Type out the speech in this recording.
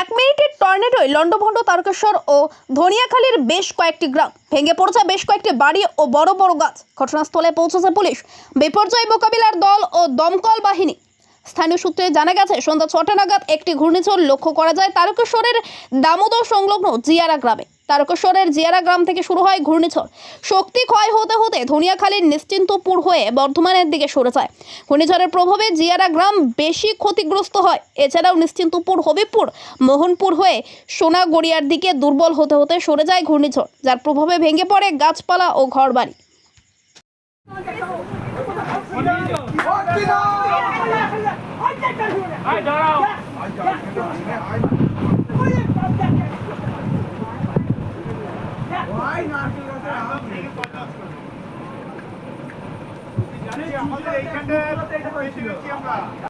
এক মিনিটের টর্নেডোয় লন্ডভন্ড তারকেশ্বর ও ধনিয়াখালীর বেশ কয়েকটি গ্রাম, ভেঙে পড়েছে বেশ কয়েকটি বাড়ি ও বড় বড় গাছ। ঘটনাস্থলে পৌঁছেছে পুলিশ, বিপর্যয় মোকাবিলার দল ও দমকল বাহিনী। স্থানীয় সূত্রে জানা গেছে, সন্ধ্যা 6টা নাগাদ একটি ঘূর্ণিঝড় লক্ষ্য করা যায় তারকেশ্বরের দামোদর সংলগ্ন জিয়ারা গ্রামে। তারকেশ্বরের জিয়ারা গ্রাম থেকে শুরু হয় ঘূর্ণিঝড়। শক্তি ক্ষয় হতে হতে ধনিয়াখালীর নিশ্চিন্তপুর হয়ে বর্ধমানের দিকে সরে যায়। ঘূর্ণিঝড়ের প্রভাবে জিয়ারা গ্রাম বেশি ক্ষতিগ্রস্ত হয়। এছাড়াও নিশ্চিন্তপুর, হবিপুর, মোহনপুর হয়ে সোনাগড়িয়ার দিকে দুর্বল হতে হতে সরে যায় ঘূর্ণিঝড়, যার প্রভাবে ভেঙে পড়ে গাছপালা ও ঘরবাড়ি। আমাদের এইখানটা